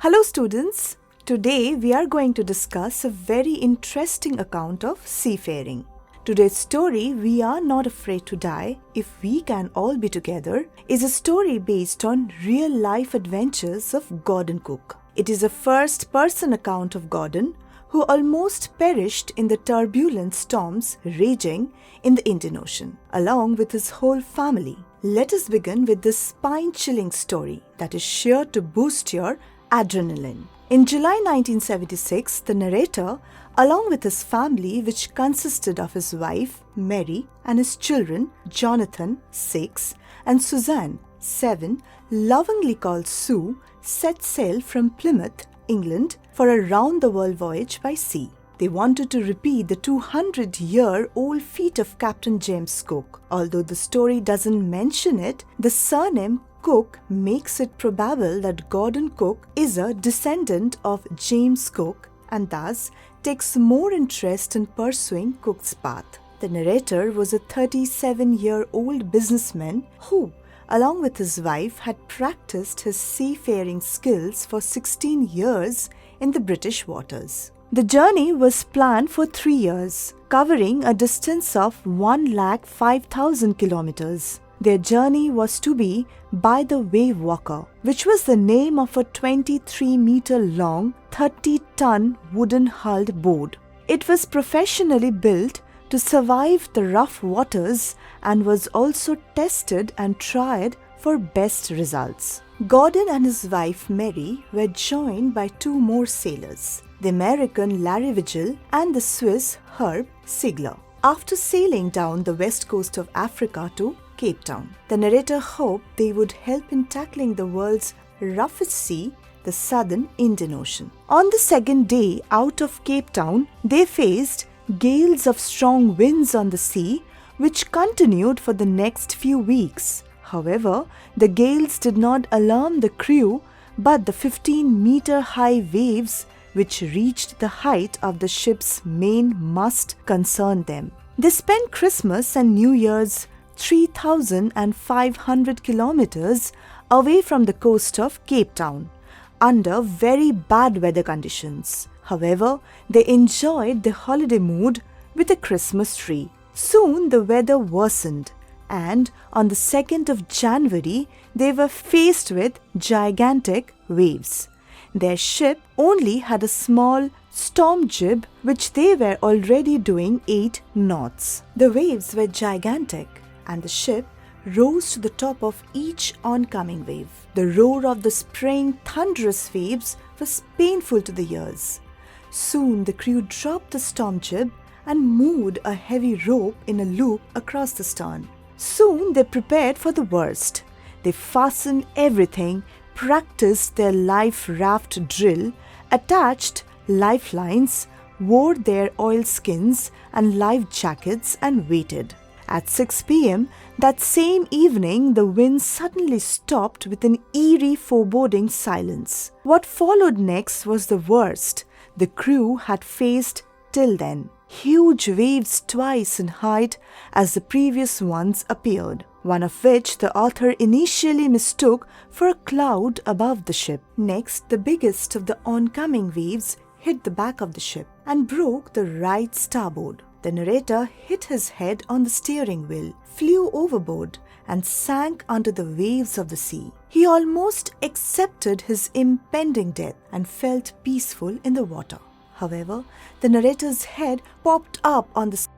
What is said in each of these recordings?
Hello students, today we are going to discuss a very interesting account of seafaring. Today's story, We Are Not Afraid to Die, If We Can All Be Together, is a story based on real-life adventures of Gordon Cook. It is a first-person account of Gordon, who almost perished in the turbulent storms raging in the Indian Ocean, along with his whole family. Let us begin with this spine-chilling story that is sure to boost your adrenaline. In July 1976, the narrator, along with his family, which consisted of his wife, Mary, and his children, Jonathan, 6, and Suzanne, 7, lovingly called Sue, set sail from Plymouth, England, for a round-the-world voyage by sea. They wanted to repeat the 200-year-old feat of Captain James Cook. Although the story doesn't mention it, the surname Cook makes it probable that Gordon Cook is a descendant of James Cook and thus takes more interest in pursuing Cook's path. The narrator was a 37-year-old businessman who, along with his wife, had practiced his seafaring skills for 16 years in the British waters. The journey was planned for 3 years, covering a distance of 105,000 kilometers. Their journey was to be by the Wave Walker, which was the name of a 23-meter-long, 30-ton wooden-hulled boat. It was professionally built to survive the rough waters and was also tested and tried for best results. Gordon and his wife Mary were joined by 2 more sailors, the American Larry Vigil and the Swiss Herb Sigler. After sailing down the west coast of Africa to Cape Town, the narrator hoped they would help in tackling the world's roughest sea, the southern Indian Ocean. On the second day out of Cape Town, they faced gales of strong winds on the sea, which continued for the next few weeks. However, the gales did not alarm the crew, but the 15-meter-high waves which reached the height of the ship's main mast concerned them. They spent Christmas and New Year's 3,500 kilometers away from the coast of Cape Town, under very bad weather conditions. However, they enjoyed the holiday mood with a Christmas tree. Soon the weather worsened, and on the 2nd of January, they were faced with gigantic waves. Their ship only had a small storm jib, which they were already doing 8 knots. The waves were gigantic, and the ship rose to the top of each oncoming wave. The roar of the spraying thunderous waves was painful to the ears. Soon the crew dropped the storm jib and moved a heavy rope in a loop across the stern. Soon they prepared for the worst. They fastened everything, practiced their life raft drill, attached lifelines, wore their oilskins and life jackets and waited. At 6 p.m. that same evening, the wind suddenly stopped with an eerie, foreboding silence. What followed next was the worst the crew had faced till then. Huge waves twice in height as the previous ones appeared, one of which the author initially mistook for a cloud above the ship. Next, the biggest of the oncoming waves hit the back of the ship and broke the right starboard. The narrator hit his head on the steering wheel, flew overboard, and sank under the waves of the sea. He almost accepted his impending death and felt peaceful in the water. However, the narrator's head popped up on the sea,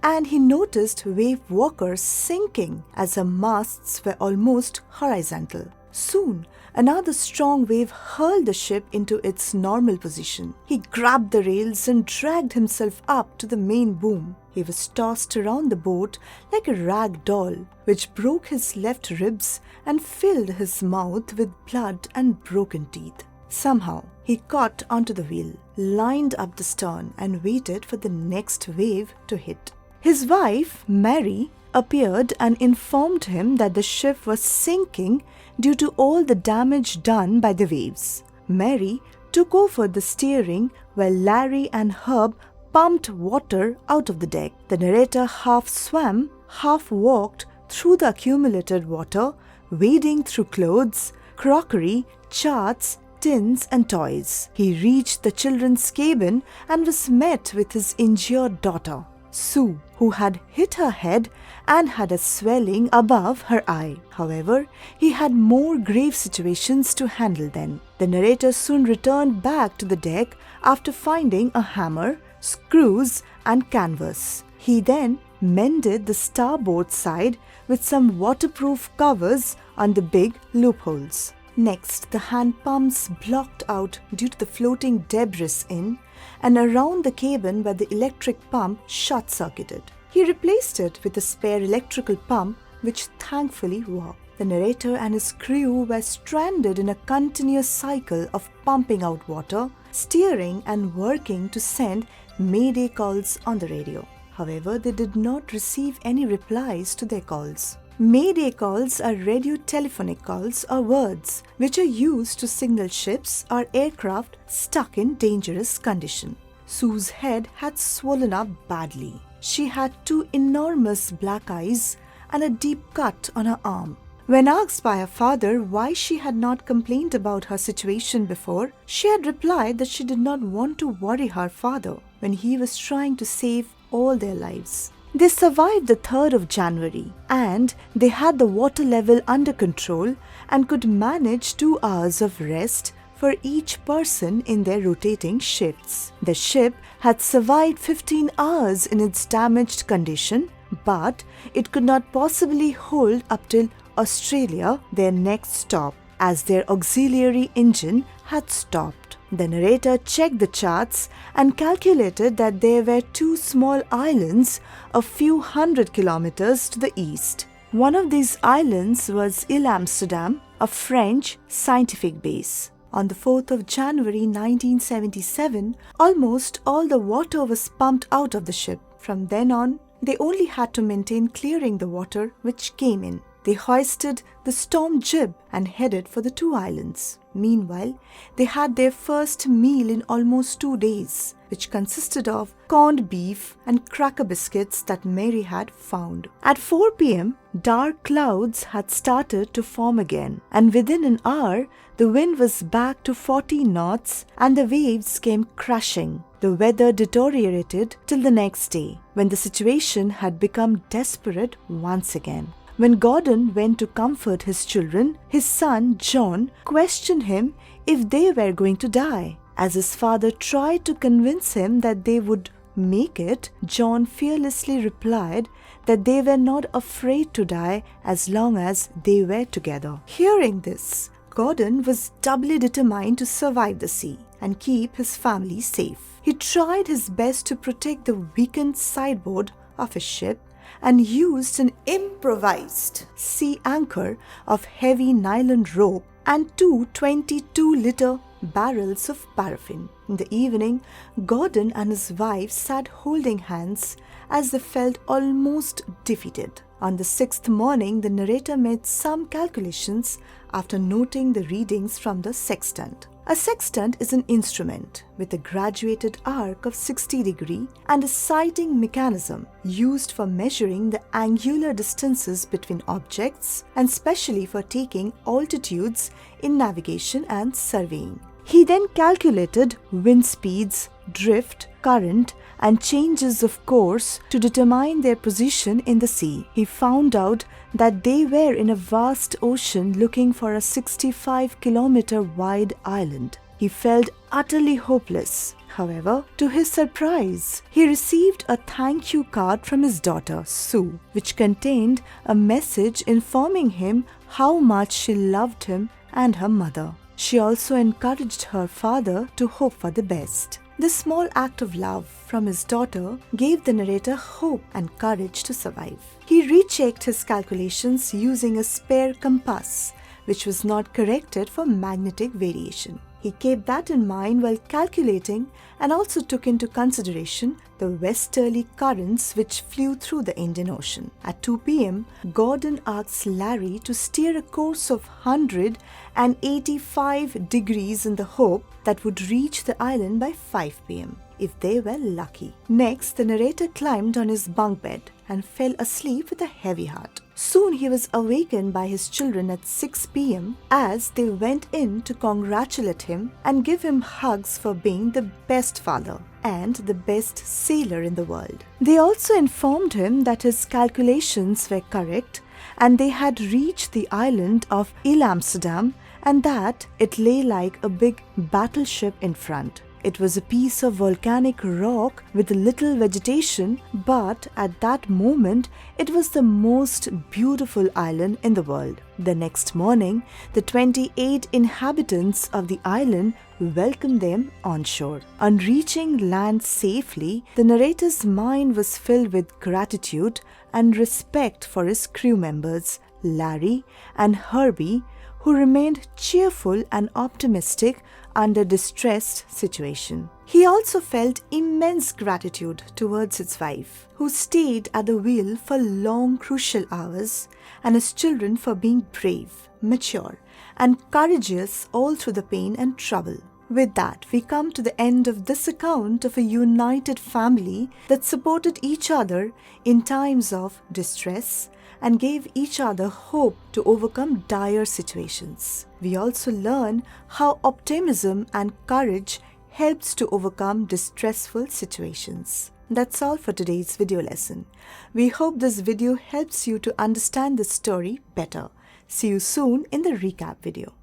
and he noticed Wave Walker sinking as her masts were almost horizontal. Soon, another strong wave hurled the ship into its normal position. He grabbed the rails and dragged himself up to the main boom. He was tossed around the boat like a rag doll, which broke his left ribs and filled his mouth with blood and broken teeth. Somehow, he caught onto the wheel, lined up the stern, and waited for the next wave to hit. His wife, Mary, appeared and informed him that the ship was sinking due to all the damage done by the waves. Mary took over the steering while Larry and Herb pumped water out of the deck. The narrator half swam, half walked through the accumulated water, wading through clothes, crockery, charts, tins and toys. He reached the children's cabin and was met with his injured daughter, Sue, who had hit her head and had a swelling above her eye. However, he had more grave situations to handle then. The narrator soon returned back to the deck after finding a hammer, screws and canvas. He then mended the starboard side with some waterproof covers on the big loopholes. Next, the hand pumps blocked out due to the floating debris in and around the cabin where the electric pump short-circuited. He replaced it with a spare electrical pump which thankfully worked. The narrator and his crew were stranded in a continuous cycle of pumping out water, steering and working to send mayday calls on the radio. However, they did not receive any replies to their calls. Mayday calls are radio-telephonic calls or words which are used to signal ships or aircraft stuck in dangerous condition. Sue's head had swollen up badly. She had 2 enormous black eyes and a deep cut on her arm. When asked by her father why she had not complained about her situation before, she had replied that she did not want to worry her father when he was trying to save all their lives. They survived the 3rd of January and they had the water level under control and could manage 2 hours of rest for each person in their rotating shifts. The ship had survived 15 hours in its damaged condition, but it could not possibly hold up till Australia, their next stop, as their auxiliary engine had stopped. The narrator checked the charts and calculated that there were 2 small islands a few hundred kilometers to the east. One of these islands was Ile Amsterdam, a French scientific base. On the 4th of January 1977, almost all the water was pumped out of the ship. From then on, they only had to maintain clearing the water which came in. They hoisted the storm jib and headed for the 2 islands. Meanwhile, they had their first meal in almost 2 days, which consisted of corned beef and cracker biscuits that Mary had found. At 4 p.m., dark clouds had started to form again, and within an hour, the wind was back to 40 knots and the waves came crashing. The weather deteriorated till the next day, when the situation had become desperate once again. When Gordon went to comfort his children, his son John questioned him if they were going to die. As his father tried to convince him that they would make it, John fearlessly replied that they were not afraid to die as long as they were together. Hearing this, Gordon was doubly determined to survive the sea and keep his family safe. He tried his best to protect the weakened sideboard of his ship and used an improvised sea anchor of heavy nylon rope and 2 22-liter barrels of paraffin. In the evening, Gordon and his wife sat holding hands as they felt almost defeated. On the 6th morning, the narrator made some calculations after noting the readings from the sextant. A sextant is an instrument with a graduated arc of 60 degrees and a sighting mechanism used for measuring the angular distances between objects and specially for taking altitudes in navigation and surveying. He then calculated wind speeds, drift, current, and changes of course to determine their position in the sea. He found out that they were in a vast ocean looking for a 65-kilometer wide island. He felt utterly hopeless. However, to his surprise, he received a thank you card from his daughter, Sue, which contained a message informing him how much she loved him and her mother. She also encouraged her father to hope for the best. This small act of love from his daughter gave the narrator hope and courage to survive. He rechecked his calculations using a spare compass, which was not corrected for magnetic variation. He kept that in mind while calculating and also took into consideration the westerly currents which flew through the Indian Ocean. At 2 p.m., Gordon asked Larry to steer a course of 185 degrees in the hope that would reach the island by 5 p.m. if they were lucky. Next, the narrator climbed on his bunk bed and fell asleep with a heavy heart. Soon he was awakened by his children at 6 p.m. as they went in to congratulate him and give him hugs for being the best father and the best sailor in the world. They also informed him that his calculations were correct and they had reached the island of Amsterdam and that it lay like a big battleship in front. It was a piece of volcanic rock with little vegetation, but at that moment it was the most beautiful island in the world. The next morning, the 28 inhabitants of the island welcomed them on shore. On reaching land safely, the narrator's mind was filled with gratitude and respect for his crew members, Larry and Herbie, who remained cheerful and optimistic under distressed situation. He also felt immense gratitude towards his wife, who stayed at the wheel for long crucial hours, and his children for being brave, mature, and courageous all through the pain and trouble. With that, we come to the end of this account of a united family that supported each other in times of distress and gave each other hope to overcome dire situations. We also learn how optimism and courage helps to overcome distressful situations. That's all for today's video lesson. We hope this video helps you to understand the story better. See you soon in the recap video.